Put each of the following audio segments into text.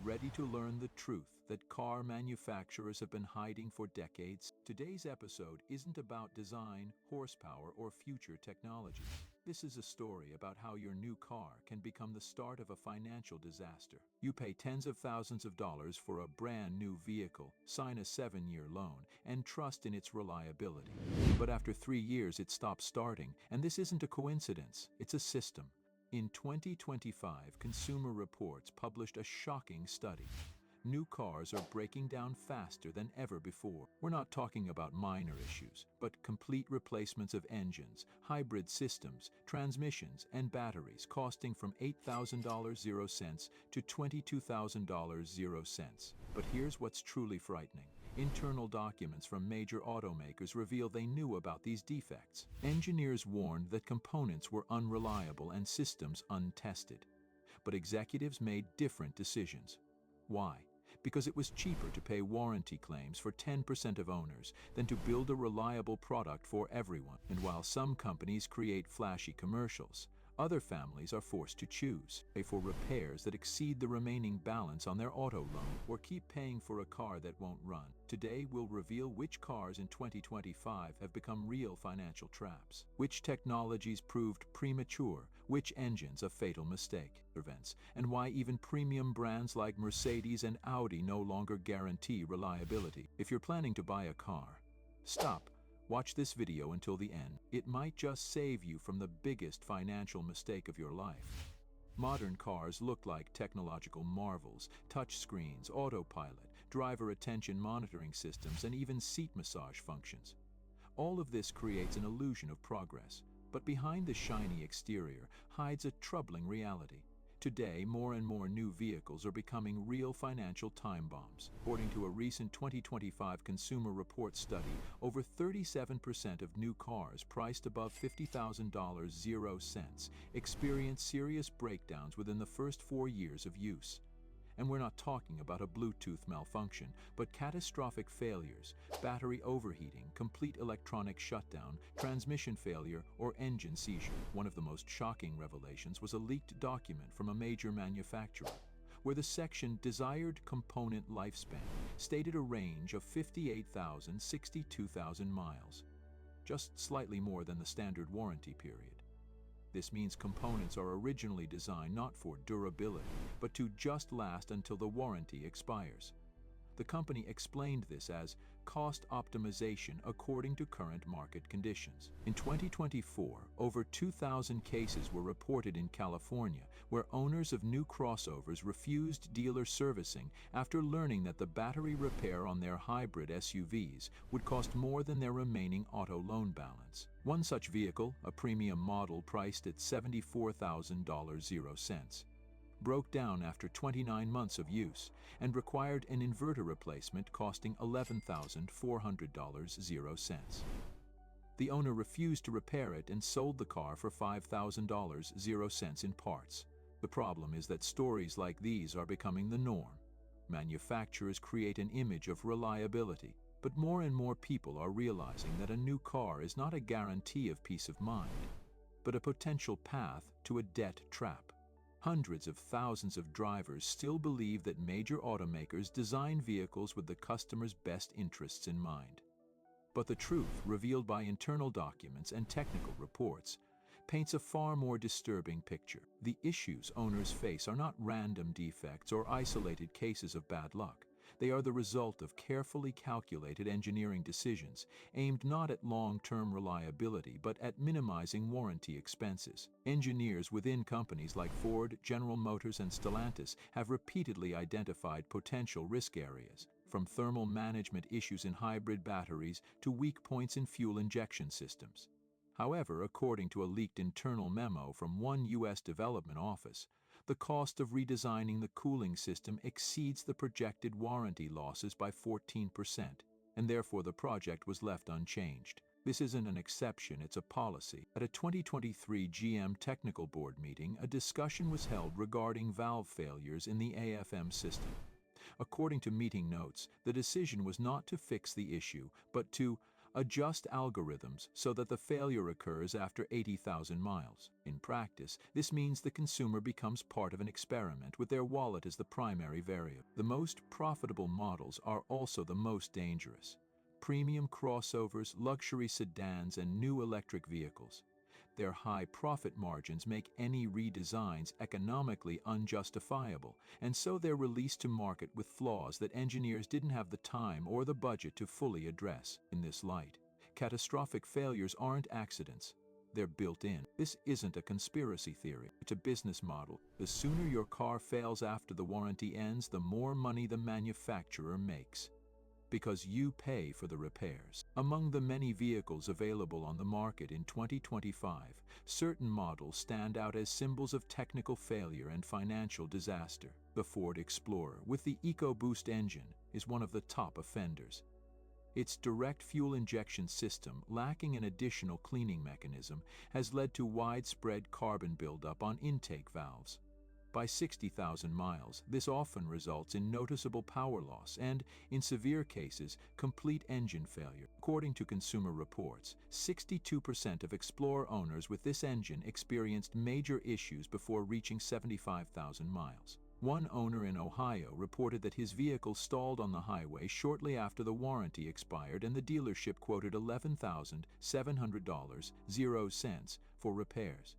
ready to learn the truth that car manufacturers have been hiding for decades? Today's episode isn't about design, horsepower, or future technology. This is a story about how your new car can become the start of a financial disaster. You pay tens of thousands of dollars for a brand new vehicle, sign a 7-year loan, and trust in its reliability. But after 3 years it stops starting, and this isn't a coincidence, it's a system. In 2025, Consumer Reports published a shocking study. New cars are breaking down faster than ever before. We're not talking about minor issues, but complete replacements of engines, hybrid systems, transmissions, and batteries costing from $8,000 to $22,000. But here's what's truly frightening. Internal documents from major automakers reveal they knew about these defects. Engineers warned that components were unreliable and systems untested. But executives made different decisions. Why? Because it was cheaper to pay warranty claims for 10% of owners than to build a reliable product for everyone. And while some companies create flashy commercials, other families are forced to choose: pay for repairs that exceed the remaining balance on their auto loan, or keep paying for a car that won't run. Today we'll reveal which cars in 2025 have become real financial traps, which technologies proved premature, which engines a fatal mistake, and why even premium brands like Mercedes and Audi no longer guarantee reliability. If you're planning to buy a car, stop. Watch this video until the end. It might just save you from the biggest financial mistake of your life. Modern cars look like technological marvels: touch screens, autopilot, driver attention monitoring systems, and even seat massage functions. All of this creates an illusion of progress, but behind the shiny exterior hides a troubling reality. Today, more and more new vehicles are becoming real financial time bombs. According to a recent 2025 Consumer Reports study, over 37% of new cars priced above $50,000 experience serious breakdowns within the first 4 years of use. And we're not talking about a Bluetooth malfunction, but catastrophic failures: battery overheating, complete electronic shutdown, transmission failure, or engine seizure. One of the most shocking revelations was a leaked document from a major manufacturer, where the section "Desired Component Lifespan" stated a range of 58,000 to 62,000 miles, just slightly more than the standard warranty period. This means components are originally designed not for durability, but to just last until the warranty expires. The company explained this as cost optimization according to current market conditions. In 2024, over 2,000 cases were reported in California, where owners of new crossovers refused dealer servicing after learning that the battery repair on their hybrid SUVs would cost more than their remaining auto loan balance. One such vehicle, a premium model priced at $74,000, broke down after 29 months of use and required an inverter replacement costing $11,400. The owner refused to repair it and sold the car for $5,000 in parts. The problem is that stories like these are becoming the norm. Manufacturers create an image of reliability, but more and more people are realizing that a new car is not a guarantee of peace of mind, but a potential path to a debt trap. Hundreds of thousands of drivers still believe that major automakers design vehicles with the customer's best interests in mind. But the truth, revealed by internal documents and technical reports, paints a far more disturbing picture. The issues owners face are not random defects or isolated cases of bad luck. They are the result of carefully calculated engineering decisions, aimed not at long-term reliability but at minimizing warranty expenses. Engineers within companies like Ford, General Motors, and Stellantis have repeatedly identified potential risk areas, from thermal management issues in hybrid batteries to weak points in fuel injection systems. However, according to a leaked internal memo from one U.S. development office, the cost of redesigning the cooling system exceeds the projected warranty losses by 14%, and therefore the project was left unchanged. This isn't an exception, it's a policy. At a 2023 GM Technical Board meeting, a discussion was held regarding valve failures in the AFM system. According to meeting notes, the decision was not to fix the issue, but to adjust algorithms so that the failure occurs after 80,000 miles. In practice, this means the consumer becomes part of an experiment with their wallet as the primary variable. The most profitable models are also the most dangerous. Premium crossovers, luxury sedans, and new electric vehicles. Their high profit margins make any redesigns economically unjustifiable, and so they're released to market with flaws that engineers didn't have the time or the budget to fully address. In this light, catastrophic failures aren't accidents. They're built in. This isn't a conspiracy theory. It's a business model. The sooner your car fails after the warranty ends, the more money the manufacturer makes, because you pay for the repairs. Among the many vehicles available on the market in 2025, certain models stand out as symbols of technical failure and financial disaster. The Ford Explorer with the EcoBoost engine is one of the top offenders. Its direct fuel injection system, lacking an additional cleaning mechanism, has led to widespread carbon buildup on intake valves. By 60,000 miles, this often results in noticeable power loss and, in severe cases, complete engine failure. According to Consumer Reports, 62% of Explorer owners with this engine experienced major issues before reaching 75,000 miles. One owner in Ohio reported that his vehicle stalled on the highway shortly after the warranty expired, and the dealership quoted $11,700 for repairs.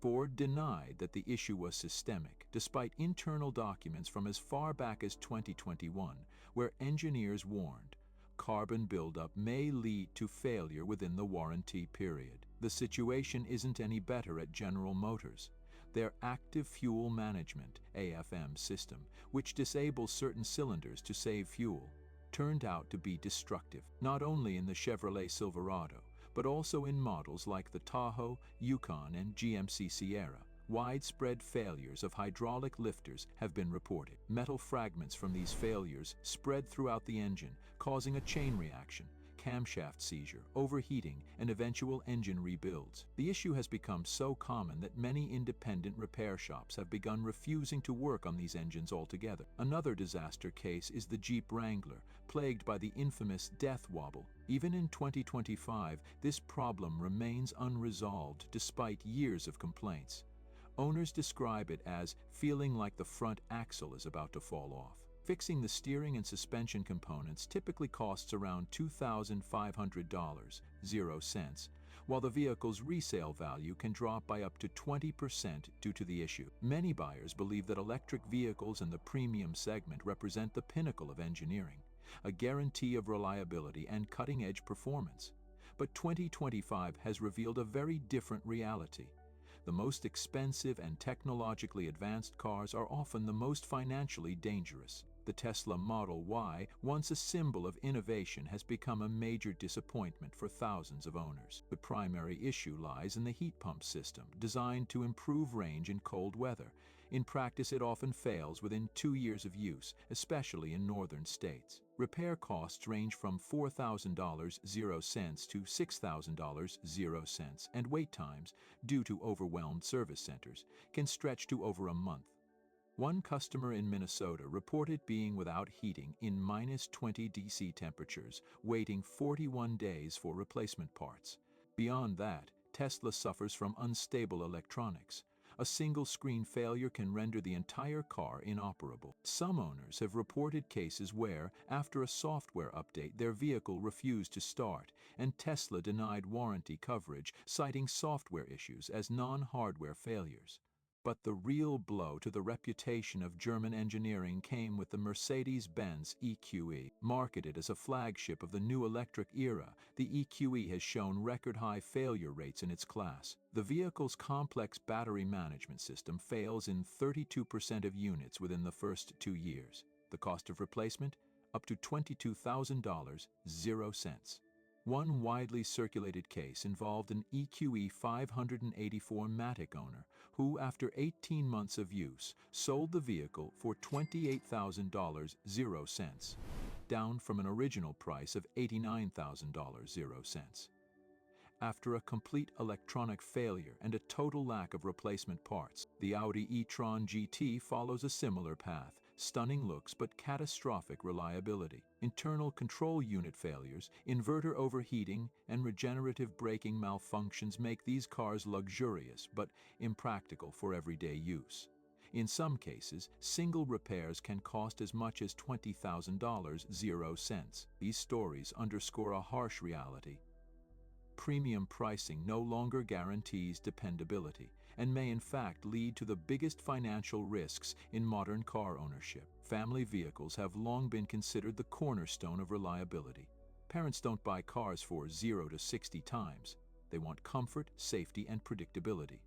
Ford denied that the issue was systemic, despite internal documents from as far back as 2021, where engineers warned carbon buildup may lead to failure within the warranty period. The situation isn't any better at General Motors. Their active fuel management (AFM) system, which disables certain cylinders to save fuel, turned out to be destructive, not only in the Chevrolet Silverado, but also in models like the Tahoe, Yukon, and GMC Sierra. Widespread failures of hydraulic lifters have been reported. Metal fragments from these failures spread throughout the engine, causing a chain reaction, camshaft seizure, overheating, and eventual engine rebuilds. The issue has become so common that many independent repair shops have begun refusing to work on these engines altogether. Another disaster case is the Jeep Wrangler, plagued by the infamous death wobble. Even in 2025, this problem remains unresolved despite years of complaints. Owners describe it as feeling like the front axle is about to fall off. Fixing the steering and suspension components typically costs around $2,500, while the vehicle's resale value can drop by up to 20% due to the issue. Many buyers believe that electric vehicles in the premium segment represent the pinnacle of engineering, a guarantee of reliability and cutting-edge performance. But 2025 has revealed a very different reality. The most expensive and technologically advanced cars are often the most financially dangerous. The Tesla Model Y, once a symbol of innovation, has become a major disappointment for thousands of owners. The primary issue lies in the heat pump system, designed to improve range in cold weather. In practice, it often fails within 2 years of use, especially in northern states. Repair costs range from $4,000 to $6,000, and wait times, due to overwhelmed service centers, can stretch to over a month. One customer in Minnesota reported being without heating in -20 DC temperatures, waiting 41 days for replacement parts. Beyond that, Tesla suffers from unstable electronics. A single screen failure can render the entire car inoperable. Some owners have reported cases where, after a software update, their vehicle refused to start, and Tesla denied warranty coverage, citing software issues as non-hardware failures. But the real blow to the reputation of German engineering came with the Mercedes-Benz EQE. Marketed as a flagship of the new electric era, the EQE has shown record-high failure rates in its class. The vehicle's complex battery management system fails in 32% of units within the first 2 years. The cost of replacement? Up to $22,000. One widely circulated case involved an EQE 584 Matic owner who, after 18 months of use, sold the vehicle for $28,000, down from an original price of $89,000. After a complete electronic failure and a total lack of replacement parts, the Audi e-tron GT follows a similar path, Stunning looks but catastrophic reliability. Internal control unit failures, inverter overheating, and regenerative braking malfunctions make these cars luxurious but impractical for everyday use. In some cases, single repairs can cost as much as $20,000. These stories underscore a harsh reality. Premium pricing no longer guarantees dependability and may in fact lead to the biggest financial risks in modern car ownership. Family vehicles have long been considered the cornerstone of reliability. Parents don't buy cars for 0 to 60 times. They want comfort, safety, and predictability.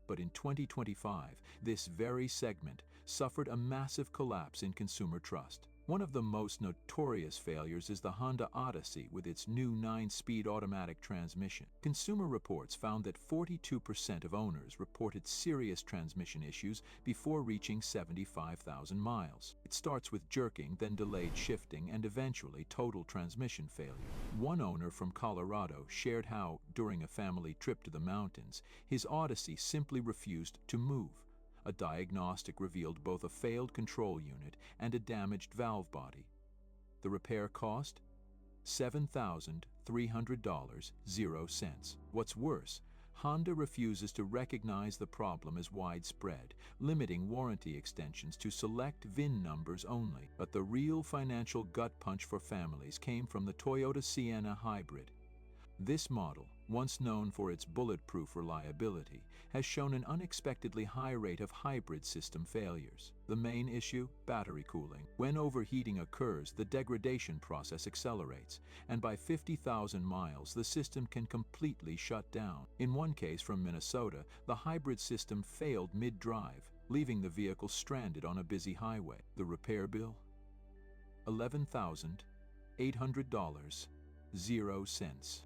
But in 2025, this very segment suffered a massive collapse in consumer trust. One of the most notorious failures is the Honda Odyssey with its new 9-speed automatic transmission. Consumer reports found that 42% of owners reported serious transmission issues before reaching 75,000 miles. It starts with jerking, then delayed shifting, and eventually total transmission failure. One owner from Colorado shared how, during a family trip to the mountains, his Odyssey simply refused to move. A diagnostic revealed both a failed control unit and a damaged valve body. The repair cost? $7,300.00. What's worse, Honda refuses to recognize the problem as widespread, limiting warranty extensions to select VIN numbers only. But the real financial gut punch for families came from the Toyota Sienna Hybrid. This model, once known for its bulletproof reliability, has shown an unexpectedly high rate of hybrid system failures. The main issue? Battery cooling. When overheating occurs, the degradation process accelerates, and by 50,000 miles, the system can completely shut down. In one case from Minnesota, the hybrid system failed mid-drive, leaving the vehicle stranded on a busy highway. The repair bill? $11,800.00.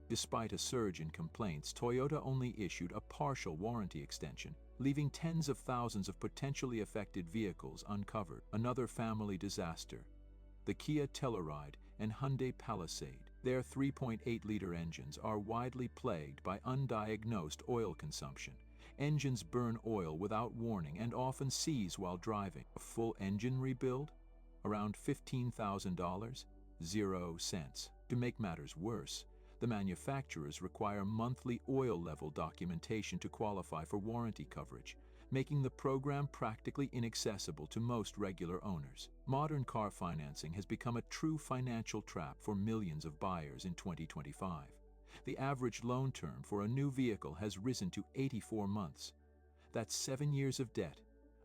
Despite a surge in complaints, Toyota only issued a partial warranty extension, leaving tens of thousands of potentially affected vehicles uncovered. Another family disaster: the Kia Telluride and Hyundai Palisade. Their 3.8-liter engines are widely plagued by undiagnosed oil consumption. Engines burn oil without warning and often seize while driving. A full engine rebuild? Around $15,000. 0 cents. To make matters worse, the manufacturers require monthly oil level documentation to qualify for warranty coverage, making the program practically inaccessible to most regular owners. Modern car financing has become a true financial trap for millions of buyers in 2025. The average loan term for a new vehicle has risen to 84 months. That's 7 years of debt,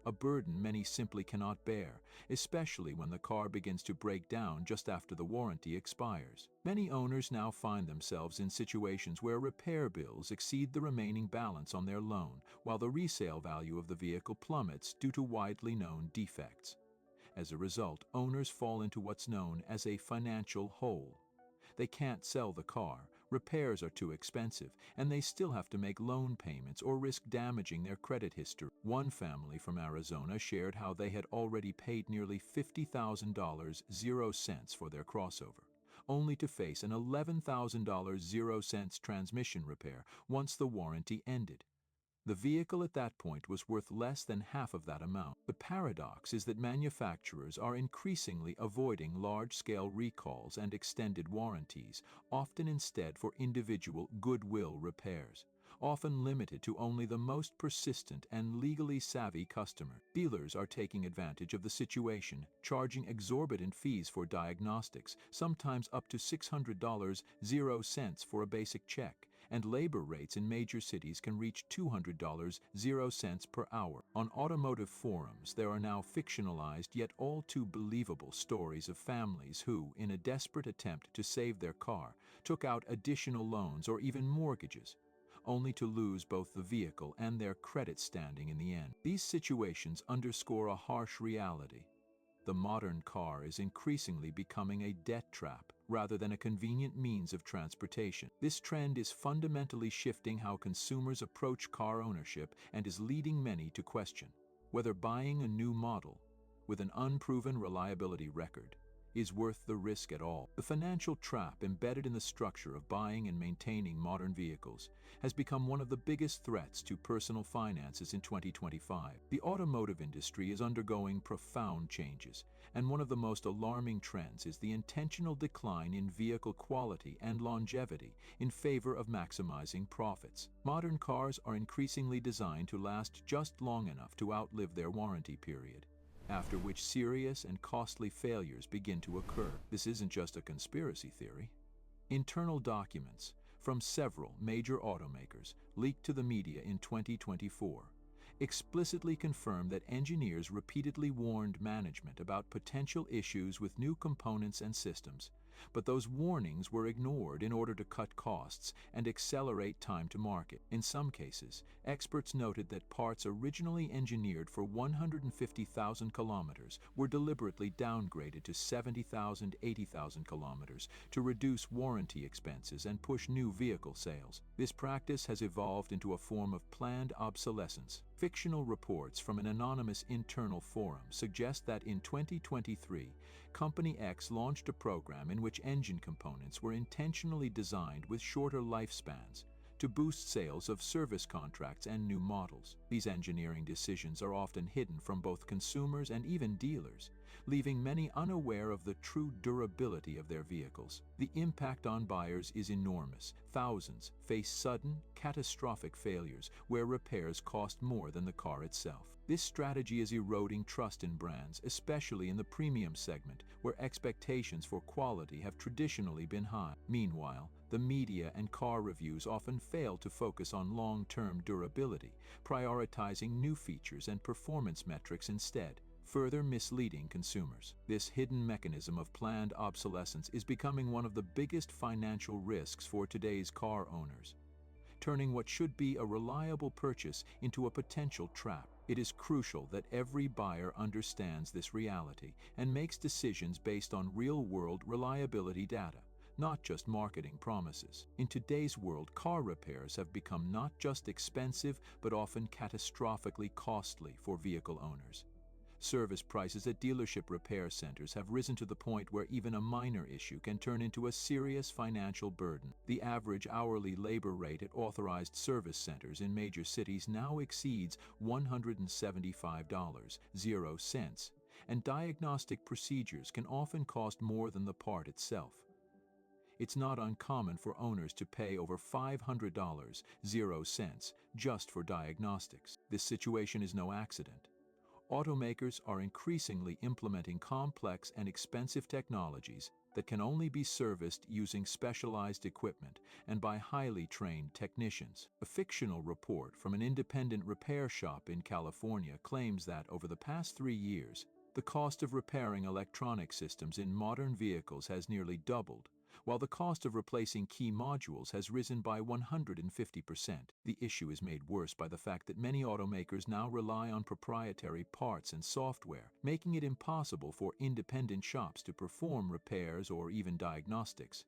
a burden many simply cannot bear, especially when the car begins to break down just after the warranty expires. Many owners now find themselves in situations where repair bills exceed the remaining balance on their loan, while the resale value of the vehicle plummets due to widely known defects. As a result, owners fall into what's known as a financial hole. They can't sell the car, repairs are too expensive, and they still have to make loan payments or risk damaging their credit history. One family from Arizona shared how they had already paid nearly $50,000 for their crossover, only to face an $11,000 transmission repair once the warranty ended. The vehicle at that point was worth less than half of that amount. The paradox is that manufacturers are increasingly avoiding large-scale recalls and extended warranties, often instead for individual goodwill repairs, often limited to only the most persistent and legally savvy customer. Dealers are taking advantage of the situation, charging exorbitant fees for diagnostics, sometimes up to $600.00 for a basic check, and labor rates in major cities can reach $200.00 per hour. On automotive forums, there are now fictionalized yet all too believable stories of families who, in a desperate attempt to save their car, took out additional loans or even mortgages, only to lose both the vehicle and their credit standing in the end. These situations underscore a harsh reality. The modern car is increasingly becoming a debt trap rather than a convenient means of transportation. This trend is fundamentally shifting how consumers approach car ownership and is leading many to question whether buying a new model with an unproven reliability record is worth the risk at all. The financial trap embedded in the structure of buying and maintaining modern vehicles has become one of the biggest threats to personal finances in 2025. The automotive industry is undergoing profound changes, and one of the most alarming trends is the intentional decline in vehicle quality and longevity in favor of maximizing profits. Modern cars are increasingly designed to last just long enough to outlive their warranty period, after which serious and costly failures begin to occur. This isn't just a conspiracy theory. Internal documents from several major automakers leaked to the media in 2024 explicitly confirm that engineers repeatedly warned management about potential issues with new components and systems, but those warnings were ignored in order to cut costs and accelerate time to market. In some cases, experts noted that parts originally engineered for 150,000 kilometers were deliberately downgraded to 70,000, 80,000 kilometers to reduce warranty expenses and push new vehicle sales. This practice has evolved into a form of planned obsolescence. Fictional reports from an anonymous internal forum suggest that in 2023, Company X launched a program in which engine components were intentionally designed with shorter lifespans to boost sales of service contracts and new models. These engineering decisions are often hidden from both consumers and even dealers, leaving many unaware of the true durability of their vehicles. The impact on buyers is enormous. Thousands face sudden, catastrophic failures where repairs cost more than the car itself. This strategy is eroding trust in brands, especially in the premium segment, where expectations for quality have traditionally been high. Meanwhile, the media and car reviews often fail to focus on long-term durability, prioritizing new features and performance metrics instead, further misleading consumers. This hidden mechanism of planned obsolescence is becoming one of the biggest financial risks for today's car owners, turning what should be a reliable purchase into a potential trap. It is crucial that every buyer understands this reality and makes decisions based on real-world reliability data, not just marketing promises. In today's world, car repairs have become not just expensive, but often catastrophically costly for vehicle owners. Service prices at dealership repair centers have risen to the point where even a minor issue can turn into a serious financial burden. The average hourly labor rate at authorized service centers in major cities now exceeds $175.00, and diagnostic procedures can often cost more than the part itself. It's not uncommon for owners to pay over $500.00 just for diagnostics. This situation is no accident. Automakers are increasingly implementing complex and expensive technologies that can only be serviced using specialized equipment and by highly trained technicians. A fictional report from an independent repair shop in California claims that over the past 3 years, the cost of repairing electronic systems in modern vehicles has nearly doubled, while the cost of replacing key modules has risen by 150%. The issue is made worse by the fact that many automakers now rely on proprietary parts and software, making it impossible for independent shops to perform repairs or even diagnostics,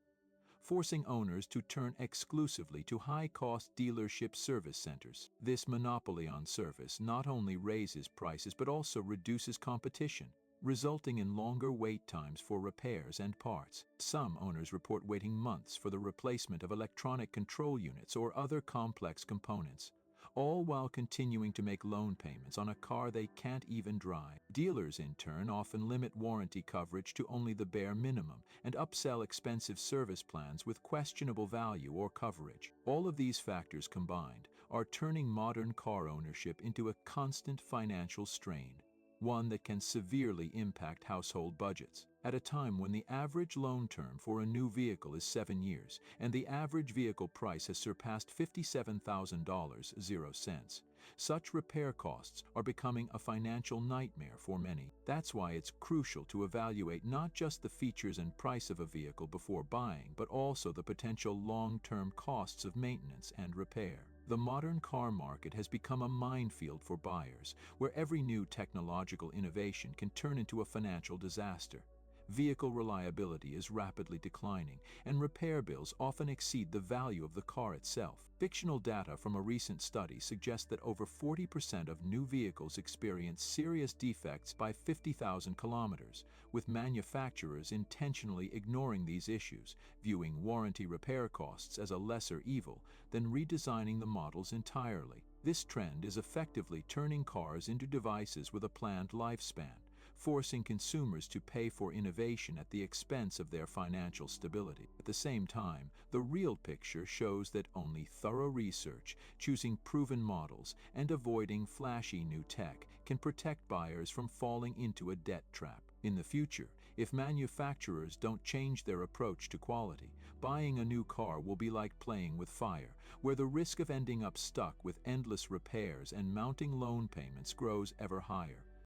forcing owners to turn exclusively to high-cost dealership service centers. This monopoly on service not only raises prices but also reduces competition, resulting in longer wait times for repairs and parts. Some owners report waiting months for the replacement of electronic control units or other complex components, all while continuing to make loan payments on a car they can't even drive. Dealers, in turn, often limit warranty coverage to only the bare minimum and upsell expensive service plans with questionable value or coverage. All of these factors combined are turning modern car ownership into a constant financial strain, one that can severely impact household budgets. At a time when the average loan term for a new vehicle is 7 years and the average vehicle price has surpassed $57,000.00, such repair costs are becoming a financial nightmare for many. That's why it's crucial to evaluate not just the features and price of a vehicle before buying, but also the potential long-term costs of maintenance and repair. The modern car market has become a minefield for buyers, where every new technological innovation can turn into a financial disaster, vehicle reliability is rapidly declining, and repair bills often exceed the value of the car itself. Fictional data from a recent study suggests that over 40% of new vehicles experience serious defects by 50,000 kilometers, with manufacturers intentionally ignoring these issues, viewing warranty repair costs as a lesser evil than redesigning the models entirely. This trend is effectively turning cars into devices with a planned lifespan, forcing consumers to pay for innovation at the expense of their financial stability. At the same time, the real picture shows that only thorough research, choosing proven models, and avoiding flashy new tech can protect buyers from falling into a debt trap. In the future, if manufacturers don't change their approach to quality, buying a new car will be like playing with fire, where the risk of ending up stuck with endless repairs and mounting loan payments grows ever higher.